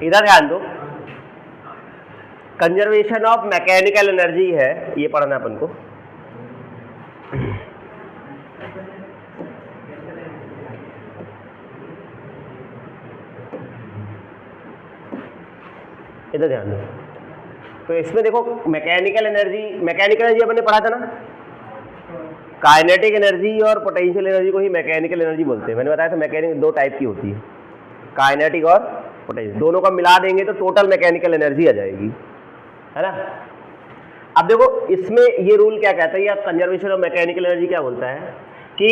इधर ध्यान दो, कंजर्वेशन ऑफ मैकेनिकल एनर्जी है, ये पढ़ना अपन को। इधर ध्यान दो, तो इसमें देखो मैकेनिकल एनर्जी अपन ने पढ़ा था ना, काइनेटिक एनर्जी और पोटेंशियल एनर्जी को ही मैकेनिकल एनर्जी बोलते हैं। मैंने बताया था मैकेनिक दो टाइप की होती है, काइनेटिक और पोटेंशियल, दोनों का मिला देंगे तो टोटल मैकेनिकल एनर्जी आ जाएगी, है ना। अब देखो इसमें ये रूल क्या कहता है, या कंजर्वेशन ऑफ मैकेनिकल एनर्जी क्या बोलता है कि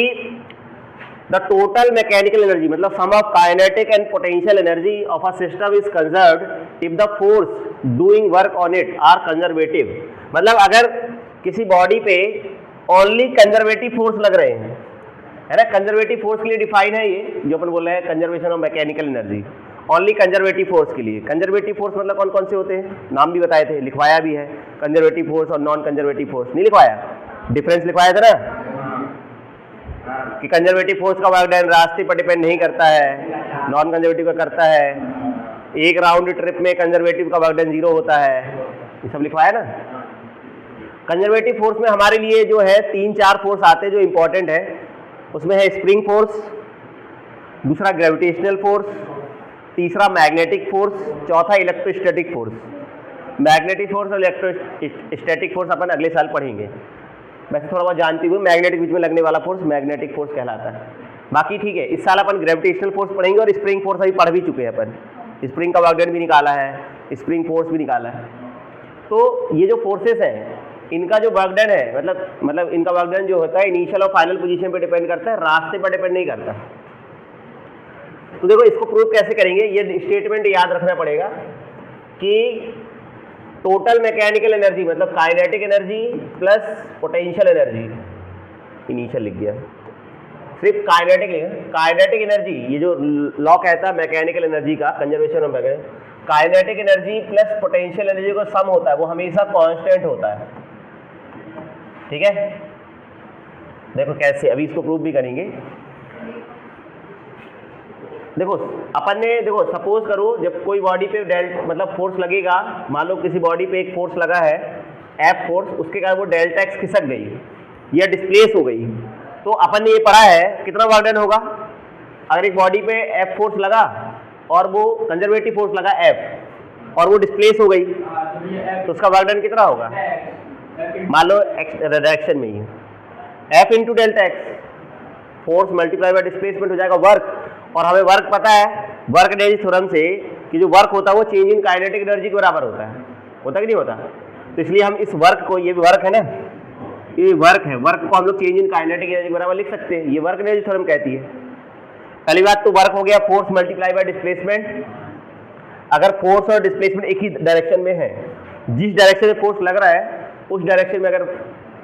द टोटल मैकेनिकल एनर्जी मतलब sum of kinetic and potential energy of a system is conserved if the force doing work on it are conservative. मतलब अगर किसी बॉडी पे ओनली कंजर्वेटिव फोर्स लग रहे हैं, है ना, कंजर्वेटिव फोर्स के लिए डिफाइन है ये जो अपन बोल रहे हैं conservation of mechanical energy, only conservative force के लिए। कंजर्वेटिव फोर्स मतलब कौन कौन से होते हैं, नाम भी बताए थे, लिखवाया भी है, कंजर्वेटिव फोर्स और नॉन कंजर्वेटिव फोर्स, नहीं लिखवाया, डिफरेंस लिखवाया था ना कि कंजर्वेटिव फोर्स का वर्क डन रास्ते पर डिपेंड नहीं करता है, नॉन कंजर्वेटिव का करता है, एक राउंड ट्रिप में कंजर्वेटिव का वर्क डन 0 होता है, ये सब लिखवाया ना। कंजर्वेटिव फोर्स में हमारे लिए जो है 3-4 फोर्स आते हैं जो इंपॉर्टेंट है, उसमें है स्प्रिंग फोर्स, दूसरा ग्रेविटेशनल फोर्स, तीसरा मैग्नेटिक फोर्स, चौथा इलेक्ट्रोस्टैटिक फोर्स। मैग्नेटिक फोर्स और इलेक्ट्रोस्टैटिक फोर्स अपन अगले साल पढ़ेंगे, वैसे थोड़ा बहुत जानती हुई मैग्नेटिक बीच में लगने वाला फोर्स मैग्नेटिक फोर्स कहलाता है। बाकी ठीक है, इस साल अपन ग्रेविटेशनल फोर्स पढ़ेंगे और स्प्रिंग फोर्स अभी पढ़ भी चुके हैं अपन, स्प्रिंग का वर्क डन भी निकाला है, स्प्रिंग फोर्स भी निकाला है। तो ये जो फोर्सेस हैं इनका जो वर्क डन है मतलब इनका वर्क डन जो होता है इनिशियल और फाइनल पोजीशन पे डिपेंड करता है, रास्ते पर डिपेंड नहीं करता। तो देखो इसको प्रूव कैसे करेंगे, ये स्टेटमेंट याद रखना पड़ेगा कि टोटल मैकेनिकल एनर्जी मतलब kinetic energy plus potential energy, initial लिख दिया, सिर्फ काइनेटिक एनर्जी, ये जो लॉ कहता है मैकेनिकल एनर्जी का conservation of kinetic energy plus potential energy का सम होता है, वो हमेशा कांस्टेंट होता है, ठीक है। देखो कैसे, अभी इसको प्रूव भी करेंगे। देखो अपन ने, देखो सपोज करो जब कोई बॉडी पे मतलब फोर्स लगेगा, मान लो किसी बॉडी पे एक फोर्स लगा है एफ फोर्स, उसके कारण वो डेल्टा एक्स खिसक गई या डिस्प्लेस हो गई, तो अपन ने ये पढ़ा है कितना वर्क डन होगा। अगर एक बॉडी पे एफ फोर्स लगा और वो कंजर्वेटिव फोर्स लगा एफ और वो डिस्प्लेस हो गई तो उसका वर्क डन कितना होगा, मान लो एक्स डायरेक्शन में ही F into delta X, force multiply by displacement हो जाएगा वर्क, और हमें वर्क पता है वर्क एनर्जी थ्योरम से कि जो वर्क होता है वो चेंज इन काइनेटिक एनर्जी के बराबर होता कि नहीं होता। तो इसलिए हम इस वर्क को, ये वर्क है ना, ये वर्क है, वर्क को हम लोग चेंज इन काइनेटिक एनर्जी के बराबर लिख सकते हैं, ये वर्क एनर्जी थ्योरम कहती है। पहली बात तो वर्क हो गया फोर्स मल्टीप्लाई बाय डिस्प्लेसमेंट। अगर फोर्स और डिस्प्लेसमेंट एक ही डायरेक्शन में है, जिस डायरेक्शन में फोर्स लग रहा है उस डायरेक्शन में अगर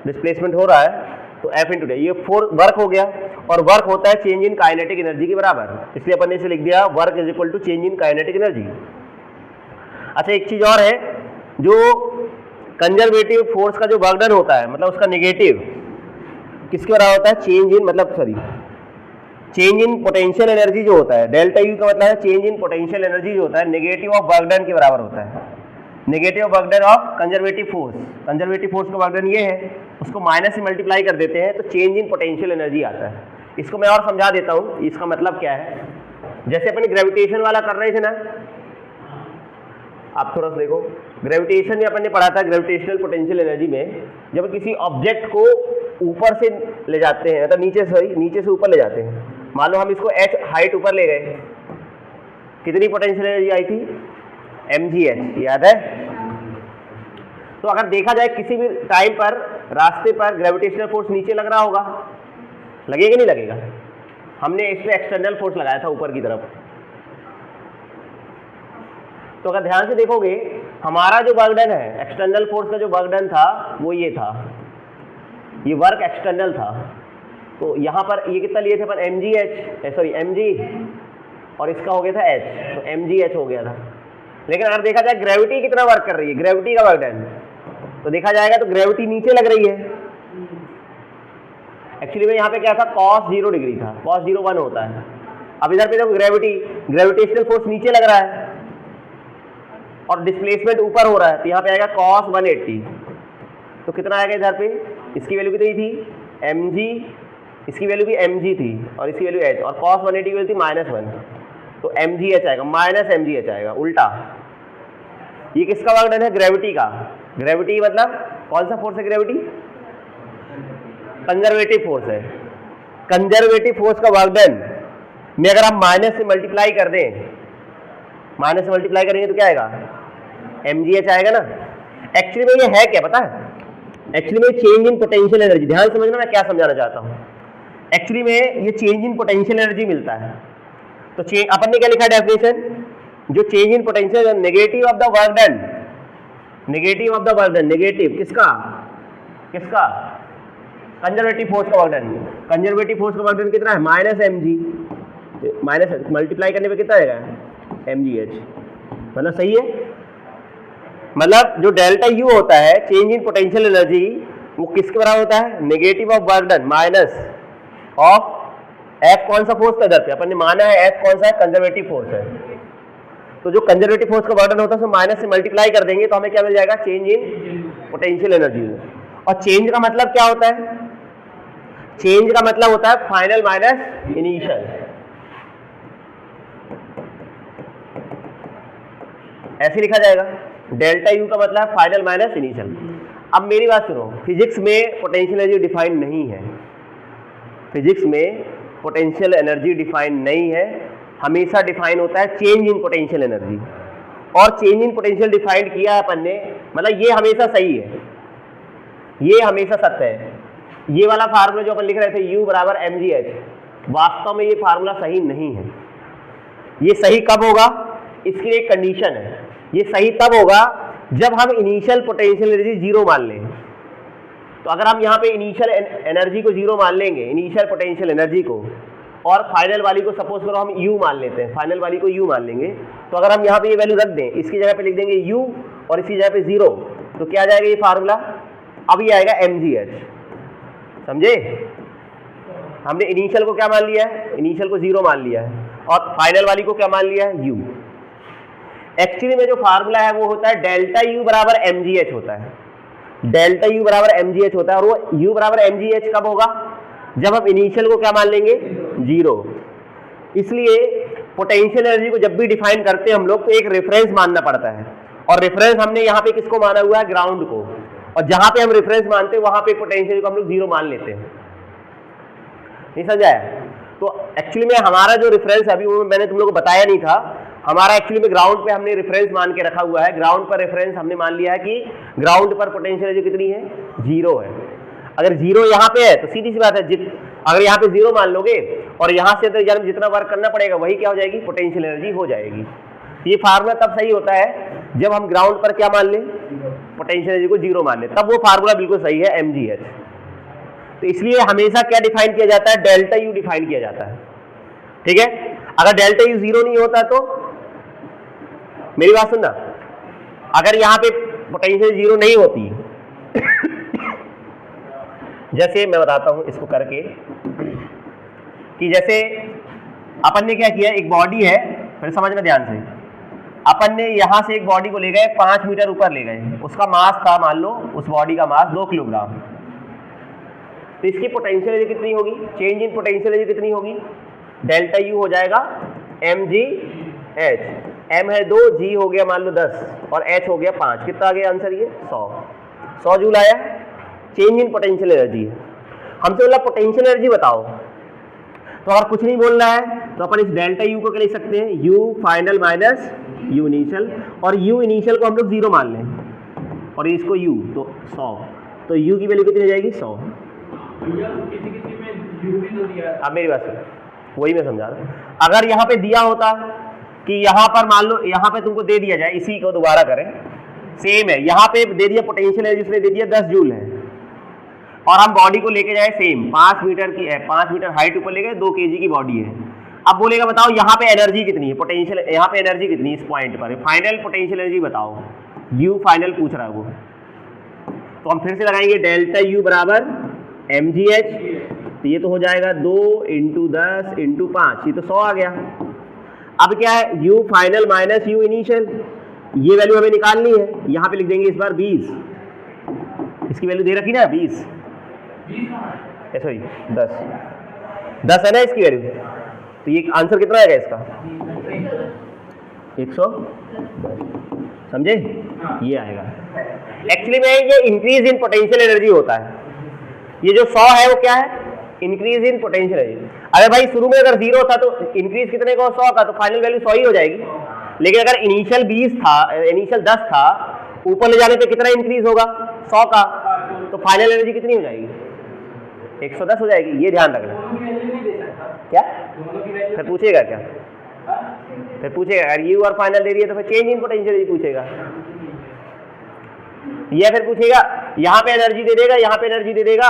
डिस्प्लेसमेंट हो रहा है तो एफ इंटू डी, ये वर्क हो गया, और वर्क होता है चेंज इन काइनेटिक एनर्जी के बराबर, इसलिए अपन ने इसे लिख दिया work is equal to change in kinetic energy. अच्छा एक चीज और है, जो कंजर्वेटिव फोर्स का जो वर्क डन होता है मतलब उसका नेगेटिव किसके बराबर होता है, चेंज इन पोटेंशियल एनर्जी जो होता है, डेल्टा यू का मतलब है चेंज इन पोटेंशियल एनर्जी जो होता है नेगेटिव ऑफ वर्क डन के बराबर होता है, negative work done of conservative force. Conservative force का वर्क डन ये है, उसको माइनस से मल्टीप्लाई कर देते हैं तो चेंज इन पोटेंशियल एनर्जी आता है। इसको मैं और समझा देता हूँ, इसका मतलब क्या है। जैसे अपन ग्रेविटेशन वाला कर रहे थे ना, आप थोड़ा सा देखो, ग्रेविटेशन में अपन ने पढ़ा था ग्रेविटेशनल पोटेंशियल एनर्जी में, जब किसी ऑब्जेक्ट को ऊपर से ले जाते हैं, मतलब नीचे से ऊपर ले जाते हैं, मान लो हम इसको h हाइट ऊपर ले गए, कितनी पोटेंशियल एनर्जी आई थी, mgh, याद है। तो अगर देखा जाए किसी भी टाइम पर रास्ते पर ग्रेविटेशनल फोर्स नीचे लग रहा होगा, लगेगा नहीं लगेगा, हमने इस पे एक्सटर्नल फोर्स लगाया था ऊपर की तरफ। तो अगर ध्यान से देखोगे हमारा जो वर्क डन है, एक्सटर्नल फोर्स का जो वर्क डन था वो ये था, ये वर्क एक्सटर्नल था। तो यहाँ पर ये कितना लिए थे अपन, mg, और इसका हो गया था h, तो mgh हो गया था। लेकिन अगर देखा जाए ग्रेविटी कितना वर्क कर रही है, ग्रेविटी का वर्क डन, तो देखा जाएगा तो ग्रेविटी नीचे लग रही है, एक्चुअली में यहाँ पे क्या था, cos 0 डिग्री था, cos 0 1 होता है। अब इधर पे देखो ग्रेविटेशनल फोर्स नीचे लग रहा है और डिस्प्लेसमेंट ऊपर हो रहा है, तो यहाँ पे आएगा cos 180। तो कितना आएगा इधर पे, इसकी वैल्यू कितनी थी mg, इसकी वैल्यू भी mg थी और इसकी वैल्यू h, और cos 180 की वैल्यू थी -1, तो mgh आएगा, -mgh आएगा उल्टा। ये किसका वर्क डन है, ग्रेविटी का। ग्रेविटी मतलब कौन सा फोर्स है, ग्रेविटी कंजर्वेटिव फोर्स है। कंजर्वेटिव फोर्स का वर्क डन में अगर हम माइनस से मल्टीप्लाई कर दें, माइनस से मल्टीप्लाई करेंगे तो क्या आएगा, mgh आएगा ना। एक्चुअली में ये है क्या पता है, एक्चुअली में चेंज इन पोटेंशियल एनर्जी, ध्यान समझना मैं क्या समझाना चाहता हूँ। एक्चुअली में ये चेंज इन पोटेंशियल एनर्जी मिलता है। तो अपन ने क्या लिखा डेफिनेशन, जो change in potential, negative of the work done, negative of the work done, negative किसका किसका, कंजर्वेटिव फोर्स का वर्क डन। कंजर्वेटिव फोर्स का वर्क डन कितना है, -mg, माइनस मल्टीप्लाई करने पे कितना आएगा, mgh, मतलब सही है। मतलब जो डेल्टा यू होता है चेंज इन पोटेंशियल एनर्जी, वो किसके बराबर होता है, negative of work done minus of F, कौन सा फोर्स का इधर पे अपन ने माना है, एफ कौन सा है, कंजर्वेटिव फोर्स है। तो जो कंजर्वेटिव फोर्स का वर्क डन होता है उसको माइनस से मल्टीप्लाई कर देंगे तो हमें क्या मिल जाएगा, चेंज इन पोटेंशियल एनर्जी। और चेंज का मतलब क्या होता है, चेंज का मतलब होता है फाइनल माइनस इनिशियल, ऐसे लिखा जाएगा। डेल्टा यू का मतलब है फाइनल माइनस इनिशियल। अब मेरी बात सुनो, फिजिक्स में पोटेंशियल एनर्जी डिफाइन नहीं है, फिजिक्स में पोटेंशियल एनर्जी डिफाइन नहीं है, हमेशा डिफाइन होता है चेंज इन पोटेंशियल एनर्जी। और चेंज इन पोटेंशियल डिफाइन किया है अपन ने, मतलब ये हमेशा सही है, ये हमेशा सत्य है। ये वाला फार्मूला जो अपन लिख रहे थे U बराबर mgh, वास्तव में ये फार्मूला सही नहीं है। ये सही कब होगा, इसके लिए एक कंडीशन है, ये सही तब होगा जब हम इनिशियल पोटेंशियल एनर्जी 0 मान लें। तो अगर हम यहाँ पे इनिशियल एनर्जी को 0 मान लेंगे, इनिशियल पोटेंशियल एनर्जी को, और फाइनल वाली को सपोज करो हम U मान लेते हैं, फाइनल वाली को U मान लेंगे, तो अगर हम यहाँ पे ये वैल्यू रख दें, इसकी जगह पे लिख देंगे U और इसी जगह पे 0, तो क्या आ जाएगा ये फार्मूला, अब ये आएगा mgh। समझे, हमने इनिशियल को क्या मान लिया है, इनिशियल को 0 मान लिया है, और फाइनल वाली को क्या मान लिया है, U। एक्चुअली में जो फार्मूला है वो होता है डेल्टा U बराबर mgh होता है, डेल्टा U बराबर mgh होता है। और वो U बराबर mgh कब होगा, जब हम इनिशियल को क्या मान लेंगे, 0। इसलिए पोटेंशियल एनर्जी को जब भी डिफाइन करते हैं हम लोग, तो एक रेफरेंस मानना पड़ता है, और रेफरेंस हमने यहाँ पे किसको माना हुआ है, ग्राउंड को। और जहां पे हम रेफरेंस मानते हैं वहां पे पोटेंशियल को हम लोग 0 मान लेते हैं। नहीं समझाया? तो एक्चुअली में हमारा जो रेफरेंस अभी वो मैंने तुम लोग को बताया नहीं था, हमारा एक्चुअली में ग्राउंड पे हमने रेफरेंस मान के रखा हुआ है। ग्राउंड पर रेफरेंस हमने मान लिया है कि ग्राउंड पर पोटेंशियल एनर्जी कितनी है, 0 है। अगर 0 यहाँ पे है तो सीधी सी बात है, अगर यहाँ पे 0 मान लोगे और यहाँ से तो जितना वर्क करना पड़ेगा वही क्या हो जाएगी, पोटेंशियल एनर्जी हो जाएगी। ये फार्मूला तब सही होता है जब हम ग्राउंड पर क्या मान लें, पोटेंशियल एनर्जी को 0 मान लें, तब वो फार्मूला बिल्कुल सही है, mgh। तो इसलिए हमेशा क्या डिफाइन किया जाता है, डेल्टा यू डिफाइन किया जाता है। ठीक है, अगर डेल्टा यू 0 नहीं होता तो, मेरी बात सुनना, अगर यहाँ पे पोटेंशियल 0 नहीं होती जैसे मैं बताता हूं इसको करके, कि जैसे अपन ने क्या किया, एक बॉडी है, फिर समझना ध्यान से, अपन ने यहां से एक बॉडी को ले गए 5 मीटर ऊपर ले गए, उसका मास था, मान लो उस बॉडी का मास 2 किलोग्राम, तो इसकी पोटेंशियल एनर्जी कितनी होगी, चेंज इन पोटेंशियल एनर्जी कितनी होगी, डेल्टा यू हो जाएगा mgh। m है 2, g हो गया मान लो 10 और h हो गया 5, कितना आ गया आंसर, ये 100 जूल आया। चेंज इन पोटेंशियल एनर्जी है, हमसे बोला पोटेंशियल एनर्जी बताओ, तो अगर कुछ नहीं बोलना है तो अपन इस डेल्टा यू को क्या लिख सकते हैं, u final minus u initial, और u इनिशियल को हम लोग 0 मान लें और इसको u, तो 100, तो u की वैल्यू कितनी हो जाएगी, 100। अब मेरी बात सुन, वही मैं समझा रहा हूँ। अगर यहाँ पे दिया होता कि यहाँ पर मान लो यहाँ पे तुमको दे दिया जाए, इसी को दोबारा करें, सेम है, यहाँ पे दे दिया पोटेंशियल एनर्जी उसने दे दिया 10 जूल है, और हम बॉडी को लेके जाए सेम 5 मीटर की है, 5 मीटर हाइट ऊपर ले गए, 2 kg की बॉडी है। अब बोलेगा बताओ यहाँ पे एनर्जी कितनी है, पोटेंशियल यहाँ पे एनर्जी कितनी है, इस पॉइंट पर फाइनल पोटेंशियल एनर्जी बताओ, u फाइनल पूछ रहा है वो। तो हम फिर से लगाएंगे डेल्टा u बराबर mgh तो ये तो हो जाएगा 2 × 10 × 5, ये तो 100 आ गया। अब क्या है, u final minus u initial, ये वैल्यू हमें निकालनी है। यहाँ पे लिख देंगे इस बार 20, इसकी वैल्यू दे रखी ना 20, सॉरी 10 है ना इसकी वैल्यू। तो ये आंसर कितना आएगा इसका, 110, समझे, ये आएगा। एक्चुअली में ये इंक्रीज इन पोटेंशियल एनर्जी होता है। ये जो 100 है वो क्या है, इंक्रीज इन पोटेंशियल एनर्जी। अरे भाई शुरू में अगर 0 था तो इंक्रीज कितने का, 100 का, तो फाइनल वैल्यू 100 ही हो जाएगी। लेकिन अगर इनिशियल 20 था, इनिशियल 10 था, ऊपर ले जाने पे कितना इंक्रीज होगा, 100 का, तो फाइनल एनर्जी कितनी हो जाएगी, 110 हो जाएगी। ये ध्यान रखना। क्या फिर पूछेगा, क्या फिर पूछेगा, अगर यू और फाइनल दे रही है तो फिर चेंज इन पोटेंशियल एनर्जी पूछेगा, या फिर पूछेगा यहाँ पे एनर्जी दे देगा, यहाँ पे एनर्जी दे देगा,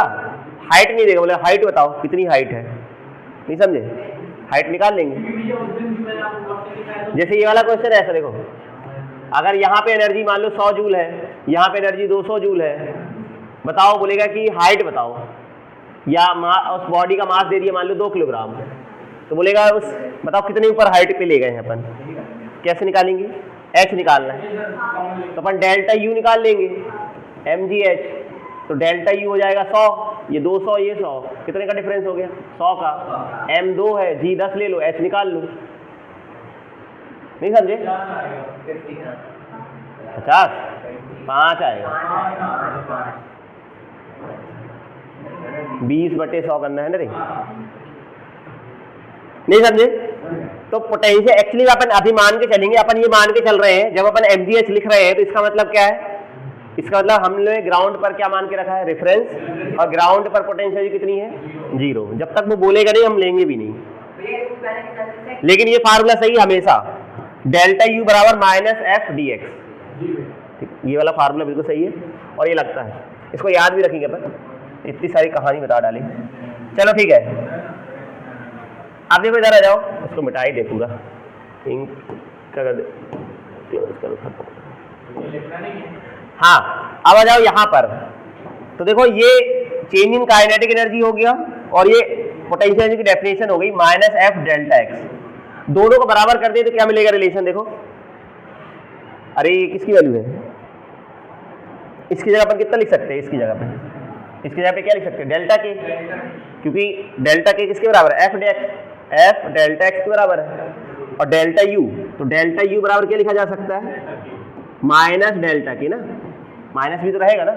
हाइट नहीं देगा, बोले हाइट बताओ कितनी हाइट है, नहीं समझे, हाइट निकाल लेंगे। जैसे ये वाला क्वेश्चन है, ऐसा देखो, अगर यहाँ पे एनर्जी मान लो 100 जूल है, यहाँ पे एनर्जी 200 जूल है, बताओ, बोलेगा कि हाइट बताओ, या उस बॉडी का मास दे दिया मान लो 2 किलोग्राम, तो बोलेगा उस बताओ कितने ऊपर हाइट पे ले गए हैं अपन, कैसे निकालेंगे, h निकालना है, तो अपन डेल्टा u निकाल लेंगे, mgh, तो डेल्टा u हो जाएगा 100, ये 200, ये 100, कितने का डिफरेंस हो गया, 100 का, m 2 है, g 10 ले लो, h निकाल लो, नहीं समझे, 50, 5 आएगा, 20/100 करना है ना रे, नहीं समझे। तो पोटेंशियल एक्चुअली अपन अभी मान के चलेंगे, अपन ये मान के चल रहे हैं, जब अपन mgh लिख रहे हैं तो इसका मतलब क्या है, इसका मतलब हमने ग्राउंड पर क्या मान के रखा है, रेफरेंस, और ग्राउंड पर पोटेंशियल कितनी है, 0। जब तक वो बोलेगा नहीं हम लेंगे भी नहीं। लेकिन ये फार्मूला सही हमेशा, डेल्टा u बराबर -f dx, ये वाला फार्मूला बिल्कुल सही है और ये लगता है, इसको याद भी रखेंगे अपन, इतनी सारी कहानी बता डाली। चलो ठीक है, आप देखो इधर आ जाओ, इसको मिटा ही देखूंगा, इंक क्या कर दे, क्लोज करो। हाँ अब आ जाओ यहाँ पर, तो देखो ये चेंज इन काइनेटिक एनर्जी हो गया और ये पोटेंशियल एनर्जी की डेफिनेशन हो गई -f डेल्टा x। दोनों को बराबर कर दे तो क्या मिलेगा रिलेशन, देखो, अरे ये किसकी वैल्यू है, इसकी जगह पर कितना लिख सकते हैं, इसकी जगह पे, इसकी जगह पे क्या लिख सकते हैं, डेल्टा के, क्योंकि डेल्टा के किसके बराबर है, f डेल्टा x के बराबर है, और डेल्टा u, तो डेल्टा u बराबर क्या लिखा जा सकता है, माइनस डेल्टा के ना, माइनस भी तो रहेगा ना,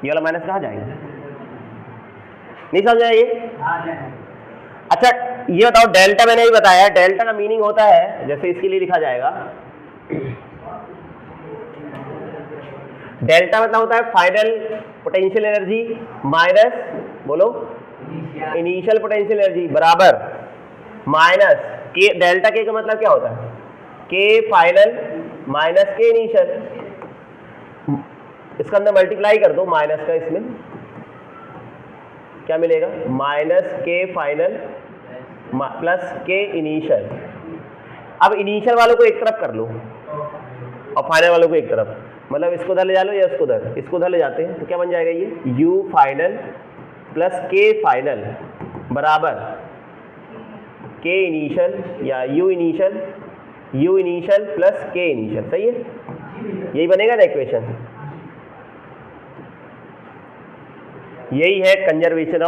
ये वाला माइनस कहाँ जाएगा, नहीं समझा ये। अच्छा ये बताओ, डेल्टा मैंने ही बताया, डेल्टा का मीनिंग होता है, जैसे इसके लिए लिखा जाएगा, डेल्टा मतलब होता है फाइनल पोटेंशियल एनर्जी माइनस, बोलो, इनिशियल पोटेंशियल एनर्जी बराबर माइनस के, डेल्टा के का मतलब क्या होता है, के फाइनल माइनस के इनिशियल, इसका अंदर मल्टीप्लाई कर दो माइनस का, इसमें क्या मिलेगा, माइनस के फाइनल प्लस के इनिशियल। अब इनिशियल वालों को एक तरफ कर लो और फाइनल वालों को एक तरफ, मतलब इसको उधर ले जा लो या इसको उधर ले जाते हैं, तो क्या बन जाएगा ये, u फाइनल प्लस के फाइनल बराबर के इनिशियल या u इनिशियल प्लस के इनिशियल, सही है, यही बनेगा ना इक्वेशन। यही है conservation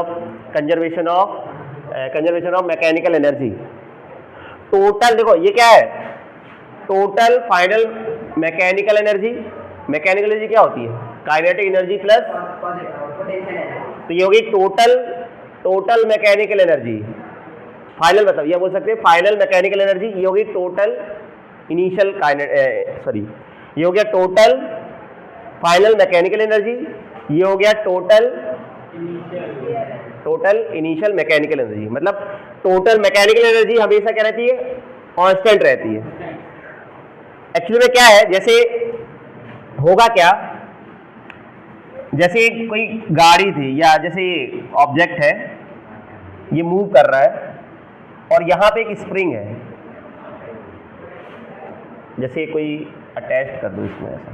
of mechanical energy. Total देखो ये क्या है, total final mechanical energy, mechanical energy क्या होती है, काइनेटिक एनर्जी प्लस, तो ये होगी टोटल मैकेनिकल एनर्जी, फाइनल मतलब ये बोल सकते हैं फाइनल मैकेनिकल एनर्जी, ये होगी टोटल इनिशियल ये हो गया टोटल फाइनल मैकेनिकल एनर्जी, ये हो गया टोटल इनिशियल मैकेनिकल एनर्जी। मतलब टोटल मैकेनिकल एनर्जी हमेशा क्या रहती है, कांस्टेंट रहती है। एक्चुअली में क्या है, जैसे होगा क्या, जैसे कोई गाड़ी थी या जैसे ये ऑब्जेक्ट है, ये मूव कर रहा है और यहाँ पे एक स्प्रिंग है, जैसे कोई अटैच कर दो इसमें ऐसा,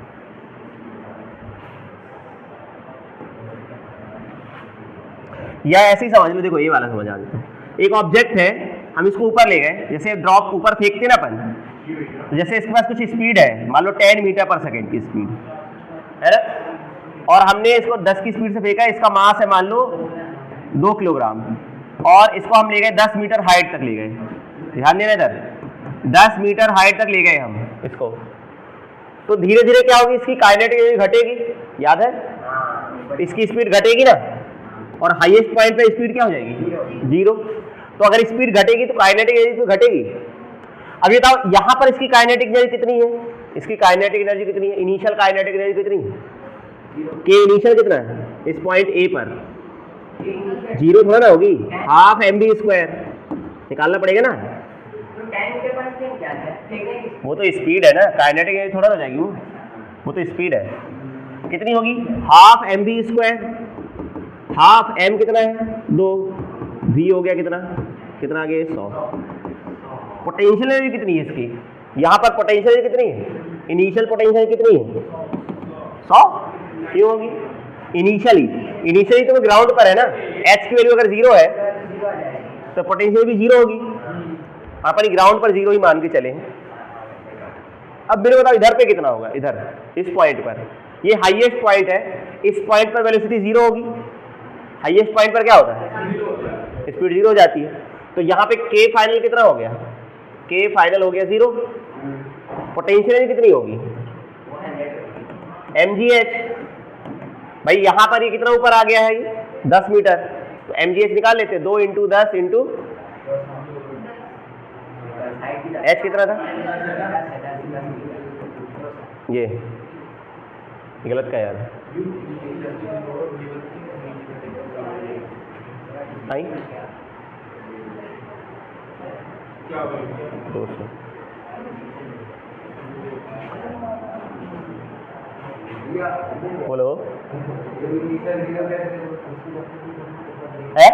या ऐसे ही समझ लो, देखो ये वाला समझ आ जाता है। एक ऑब्जेक्ट है, हम इसको ऊपर ले गए, जैसे ड्रॉप ऊपर फेंकते ना अपन, तो जैसे इसके पास कुछ स्पीड है, मान लो 10 मीटर पर सेकेंड की स्पीड है ना, और हमने इसको 10 की स्पीड से फेंका, इसका मास है मान लो 2 किलोग्राम, और इसको हम ले गए 10 मीटर हाइट तक ले गए, ध्यान देना इधर, 10 मीटर हाइट तक ले गए हम इसको, तो धीरे धीरे क्या होगी, इसकी काइनेटिक एनर्जी घटेगी, याद है, इसकी स्पीड घटेगी ना, और हाईएस्ट पॉइंट पे स्पीड क्या हो जाएगी, 0। तो अगर स्पीड घटेगी तो काइनेटिक एनर्जी तो घटेगी। अब ये बताओ यहाँ पर इसकी काइनेटिक एनर्जी कितनी है, इसकी काइनेटिक एनर्जी कितनी है, इनिशियल काइनेटिक एनर्जी कितनी है, के इनिशियल कितना है इस पॉइंट ए पर, 0 थोड़ा ना होगी, हाफ mv², निकालना पड़ेगा ना, वो तो स्पीड है ना, काइनेटिक एनर्जी थोड़ा हो जाएगी, वो तो स्पीड है, कितनी होगी, हाफ mv², हाफ m कितना है 2, v हो गया कितना, कितना आ गया 100। पोटेंशियल एनर्जी कितनी है इसकी, यहाँ पर पोटेंशियल एनर्जी कितनी है, इनिशियल पोटेंशियल कितनी है 100, क्यों होगी, इनिशियली तो ग्राउंड पर है ना, h की वैल्यू अगर 0 है तो पोटेंशियल भी 0 होगी, अपन ग्राउंड पर 0 ही मान के चले। अब मेरे बताओ इधर पे कितना होगा, इधर इस पॉइंट पर, ये हाईएस्ट पॉइंट है, इस पॉइंट पर वेलोसिटी 0 होगी, हाईएस्ट पॉइंट पर क्या होता है, स्पीड 0 हो जाती है, तो यहाँ पे के फाइनल कितना हो गया, के फाइनल हो गया 0, पोटेंशियल एनर्जी कितनी होगी mgh, भाई यहाँ पर ये कितना ऊपर आ गया है, ये 10 मीटर, तो mgh निकाल लेते, 2 × 10 × h कितना था, ये गलत का यार, आई 200, बोलो है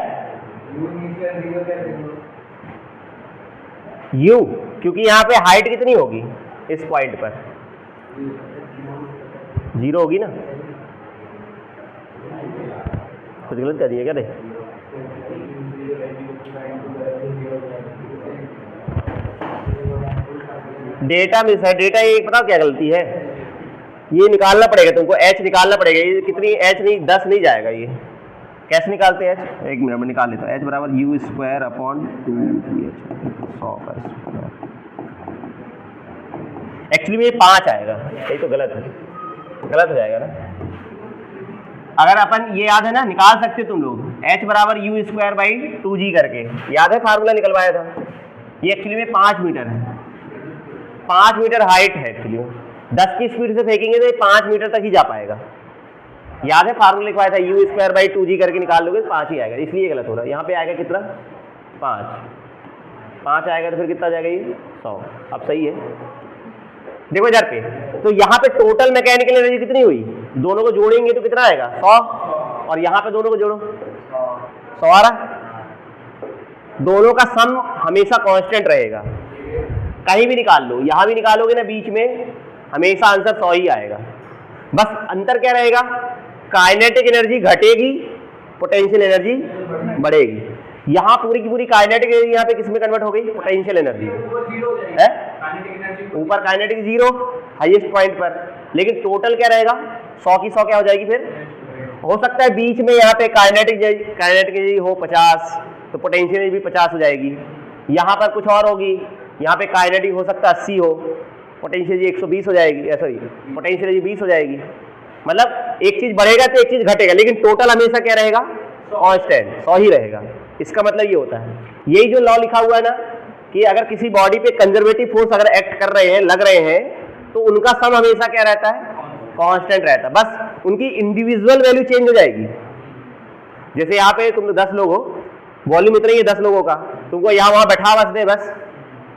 u, क्योंकि यहाँ पे हाइट कितनी होगी इस पॉइंट पर, 0 होगी ना, कुछ गलत कर दिया क्या रे, डेटा मिस है, डेटा ये पता क्या गलती है, ये निकालना पड़ेगा तुमको, h निकालना पड़ेगा, ये कितनी h नहीं 10 नहीं जाएगा, ये कैसे निकालते हैं h, एक मिनट में निकाल लेता हूँ, h बराबर u²/2gh 100 एक्चुअली में ये 5 आएगा, यही तो गलत है, गलत हो जाएगा ना, अगर अपन ये याद है ना, निकाल सकते हो तुम लोग, h बराबर u²/2g करके, याद है फार्मूला निकलवाया था, ये एक्चुअली में 5 मीटर है, 5 मीटर हाइट है एक्चुअली, 10 की स्पीड से फेंकेंगे तो 5 मीटर तक ही जा पाएगा, याद है फार्मूला लिखवाया था, u²/2g करके निकाल लोगे तो 5 ही आएगा, इसलिए गलत हो रहा है, यहाँ पे आएगा कितना 5 आएगा, तो फिर कितना जाएगा ये 100, अब सही है, देखो इधर पे, तो यहाँ पे टोटल मैकेनिकल एनर्जी कितनी हुई, दोनों को जोड़ेंगे तो कितना आएगा 100, और यहाँ पे दोनों को जोड़ो 100 आ रहा, दोनों का सम हमेशा कांस्टेंट रहेगा, कहीं भी निकाल लो, यहाँ भी निकालोगे ना बीच में, हमेशा आंसर 100 ही आएगा, बस अंतर क्या रहेगा, काइनेटिक एनर्जी घटेगी, पोटेंशियल एनर्जी बढ़ेगी, यहाँ पूरी की पूरी काइनेटिक एनर्जी यहाँ पे किस में कन्वर्ट हो गई, पोटेंशियल एनर्जी है, ऊपर काइनेटिक 0 हाईएस्ट पॉइंट पर, लेकिन टोटल क्या रहेगा 100 की 100 क्या हो जाएगी, फिर हो सकता है बीच में यहाँ पे काइनेटिक एनर्जी हो 50, तो पोटेंशियल एनर्जी भी 50 हो जाएगी, यहाँ पर कुछ और होगी, यहाँ पे काइनेटिक हो सकता है 80 हो, पोटेंशियल एनर्जी 120 हो जाएगी, सॉरी पोटेंशियल एनर्जी 20 हो जाएगी, मतलब एक चीज बढ़ेगा तो एक चीज घटेगा, लेकिन टोटल हमेशा क्या रहेगा, कांस्टेंट 100 ही रहेगा, इसका मतलब ये होता है, यही जो लॉ लिखा हुआ है ना, कि अगर किसी बॉडी पे कंजर्वेटिव फोर्स अगर एक्ट कर रहे हैं, लग रहे हैं, तो उनका सम हमेशा क्या रहता है, कांस्टेंट रहता है, बस उनकी इंडिविजुअल वैल्यू चेंज हो जाएगी, जैसे यहाँ पे तुम 10 लोग हो, वॉल्यूम इतना ही है 10 लोगों का, तुमको यहाँ वहां बैठा बस दे, बस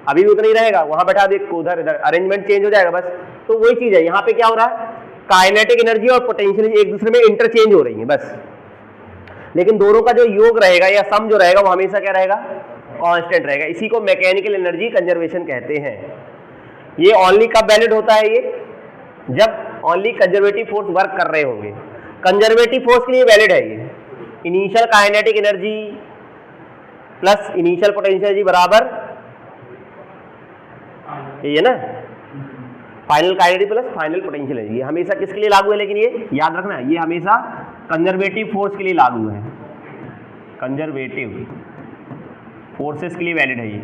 अभी भी उतना ही रहेगा, वहां बैठा दे, उधर इधर अरेंजमेंट चेंज हो जाएगा बस, तो वही चीज है, यहाँ पे क्या हो रहा है, काइनेटिक एनर्जी और पोटेंशियल एनर्जी एक दूसरे में इंटरचेंज हो रही है बस, लेकिन दोनों का जो योग रहेगा या सम जो रहेगा वो हमेशा क्या रहेगा, कांस्टेंट रहेगा, इसी को मैकेनिकल एनर्जी कंजर्वेशन कहते हैं। ये ओनली कब वैलिड होता है, ये जब ओनली कंजर्वेटिव फोर्स वर्क कर रहे होंगे, कंजर्वेटिव फोर्स के लिए वैलिड है ये, initial kinetic energy plus initial potential energy बराबर ये है ना, final kinetic plus final potential energy. हमेशा किसके लिए लागू है, लेकिन ये याद रखना है, ये हमेशा कंजर्वेटिव फोर्स के लिए लागू है, कंजर्वेटिव फोर्सेस के लिए वैलिड है ये,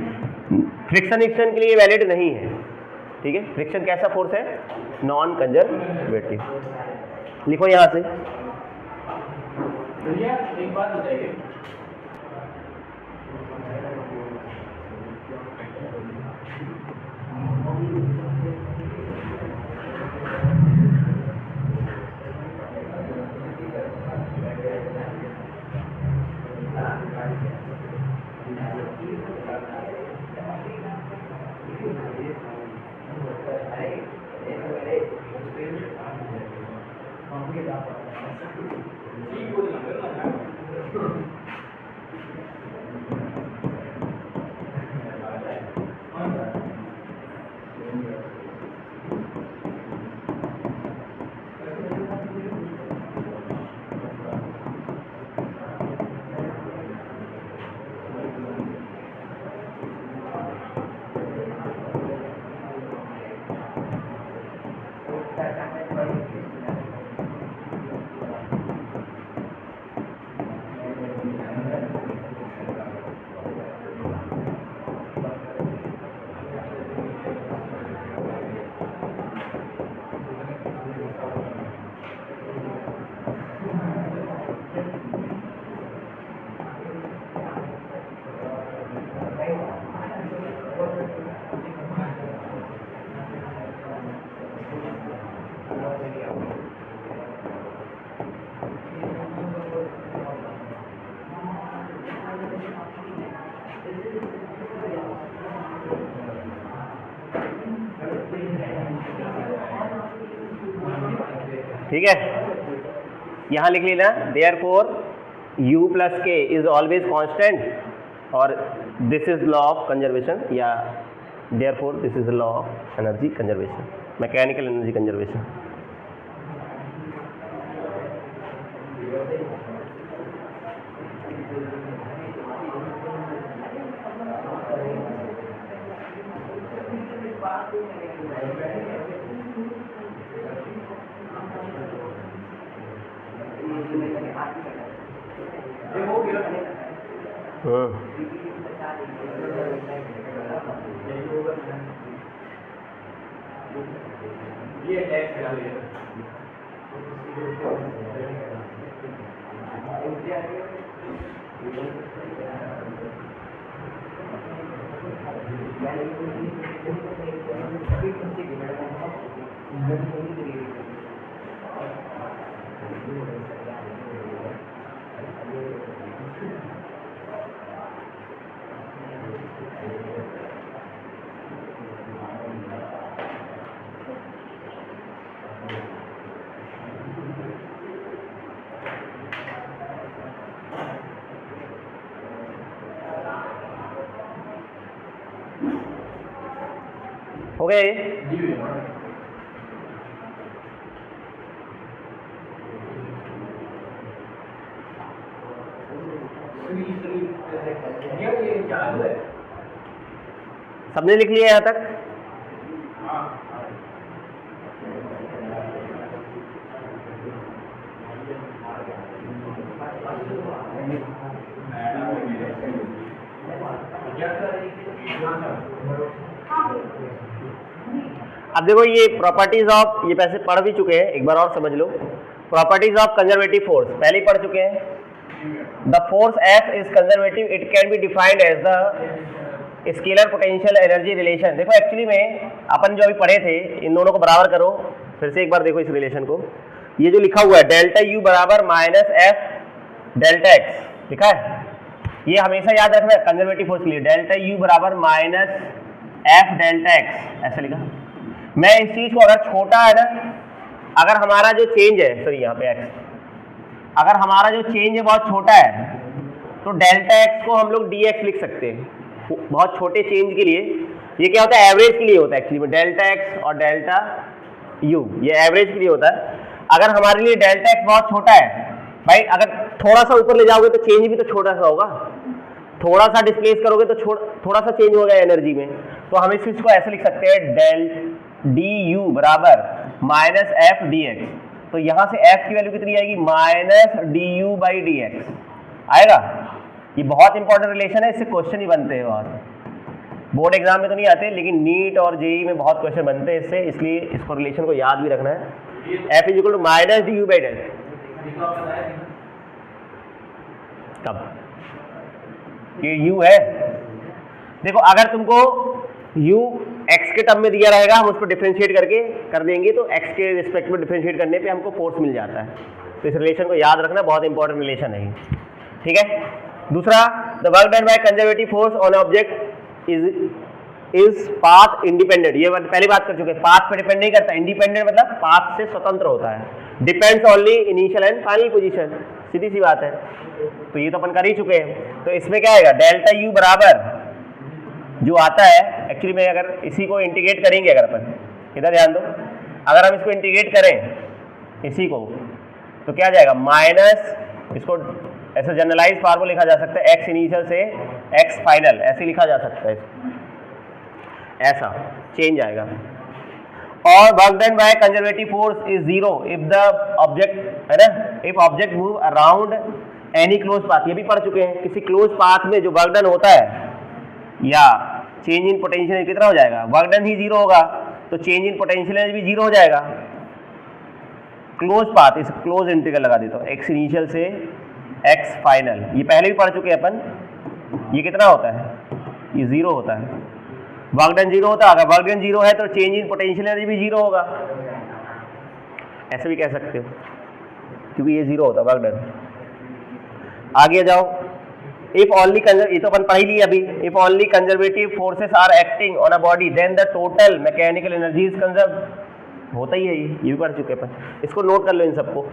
फ्रिक्शन एक्शन के लिए वैलिड नहीं है, ठीक है। फ्रिक्शन कैसा फोर्स है, नॉन कंजर्वेटिव। लिखो यहां से, एक बात बताइए, ठीक है। यहां लिख लेना, therefore u plus K is always constant और this is law of conservation, या therefore this is law of energy conservation, mechanical energy conservation. ये टैक्स लगा लिया, हो गए। सबने लिख लिया यहां तक? अब देखो ये प्रॉपर्टीज ऑफ, ये पैसे पढ़ भी चुके हैं, एक बार और समझ लो। प्रॉपर्टीज ऑफ कंजर्वेटिव फोर्स पहले ही पढ़ चुके हैं। The force F is conservative, it can be defined as the scalar potential energy relation. देखो एक्चुअली में अपन जो अभी पढ़े थे, इन दोनों को बराबर करो, फिर से एक बार देखो इस रिलेशन को। ये जो लिखा हुआ है डेल्टा U बराबर माइनस F डेल्टा X लिखा है, ये हमेशा याद रखना है कंजर्वेटिव फोर्स के लिए, डेल्टा U बराबर माइनस F डेल्टा X ऐसा लिखा। मैं इस चीज को अगर छोटा है ना, अगर हमारा जो चेंज है, सॉरी यहाँ पे x, अगर हमारा जो चेंज है बहुत छोटा है तो डेल्टा x को हम लोग dx लिख सकते हैं। बहुत छोटे चेंज के लिए ये क्या होता है, एवरेज के लिए होता है एक्चुअली में, डेल्टा x और डेल्टा u ये एवरेज के लिए होता है। अगर हमारे लिए डेल्टा x बहुत छोटा है भाई, अगर थोड़ा सा ऊपर ले जाओगे तो चेंज भी तो छोटा सा होगा, थोड़ा सा डिस्प्लेस करोगे तो थोड़ा सा चेंज हो गया एनर्जी में। तो हम इस चीज को ऐसे लिख सकते हैं डेल डी यू बराबर माइनस एफ डी एक्स। तो यहां से एफ की वैल्यू कितनी आएगी, minus D U by D x आएगा। ये बहुत इंपॉर्टेंट रिलेशन है, इससे क्वेश्चन ही बनते हैं बहुत, बोर्ड एग्जाम में तो नहीं आते लेकिन नीट और जेई में बहुत क्वेश्चन बनते हैं इससे, इसलिए इसको रिलेशन को याद भी रखना है। F is equal to minus D U by D X. कब ये u है, देखो अगर तुमको u x के टर्म में दिया रहेगा, हम उसको डिफरेंशिएट करके कर देंगे तो x के रिस्पेक्ट में डिफरेंशिएट करने पे हमको फोर्स मिल जाता है। तो इस रिलेशन को याद रखना, बहुत इंपॉर्टेंट रिलेशन है ये, ठीक है। दूसरा, the work done by conservative force on object is path independent. ये पहले बात कर चुके हैं, पाथ पे डिपेंड नहीं करता, इंडिपेंडेंट मतलब पाथ से स्वतंत्र होता है, depends only initial and final position, सीधी सी बात है। तो ये तो अपन कर ही चुके हैं। तो इसमें क्या आएगा, डेल्टा यू बराबर जो आता है, एक्चुअली में अगर इसी को इंटीग्रेट करेंगे, अगर अपन इधर ध्यान दो, अगर हम इसको इंटीग्रेट करें इसी को तो क्या जाएगा, माइनस, इसको ऐसे जनरलाइज फार्मूला लिखा जा सकता है, एक्स इनिशियल से एक्स फाइनल, ऐसे लिखा जा सकता है, ऐसा चेंज आएगा। और work done by conservative force is zero if the object, है ना, if object move around any close path, ये भी पढ़ चुके हैं। किसी क्लोज पाथ में जो वर्क डन होता है या चेंज इन पोटेंशियल कितना हो जाएगा, वर्क डन ही जीरो होगा तो चेंज इन पोटेंशियल भी जीरो हो जाएगा। क्लोज पाथ, इस क्लोज इंटीग्रल लगा देता हूँ, एक्स इनिशियल से एक्स फाइनल, ये पहले भी पढ़ चुके हैं अपन। ये कितना होता है, ये जीरो होता है, वर्क डन जीरो होता है। अगर वर्क डन जीरो है तो चेंज इन पोटेंशियल एनर्जी भी जीरो होगा, ऐसे भी कह सकते हो, क्योंकि ये जीरो होता है वर्क डन। आगे जाओ, इफ ओनली ये तो अपन पढ़ ही लिए अभी, if only conservative forces are acting on a body then the total mechanical energy is conserve, होता ही है ये भी पढ़ चुके अपन। इसको नोट कर लो इन सबको।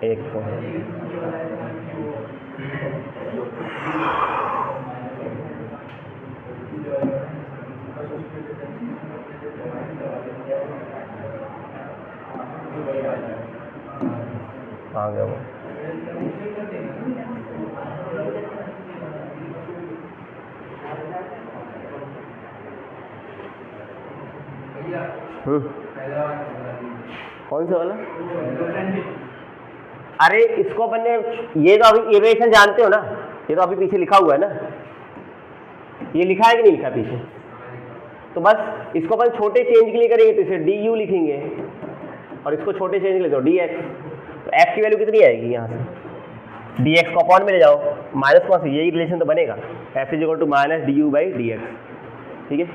एक तो आ गया वो, कौन सा वाला? अरे इसको अपन ने, ये तो अभी एविएशन जानते हो ना, ये तो अभी पीछे लिखा हुआ है ना, ये लिखा है कि नहीं लिखा पीछे, तो बस इसको अपन छोटे चेंज के लिए करेंगे तो इसे डी यू लिखेंगे और इसको छोटे चेंज के लिए तो डी एक्स। तो एफ की वैल्यू कितनी आएगी यहाँ से, डी एक्स को अपॉन में ले जाओ, माइनस कौन से, यही रिलेशन तो बनेगा, F is equal to minus D U by D X, ठीक है।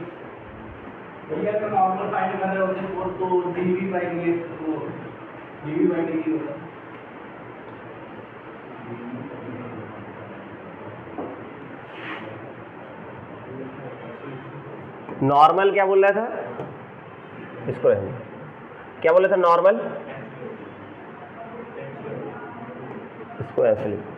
नॉर्मल क्या बोल रहा था, इसको रहने, क्या बोल रहा था नॉर्मल, इसको ऐसे लिखो,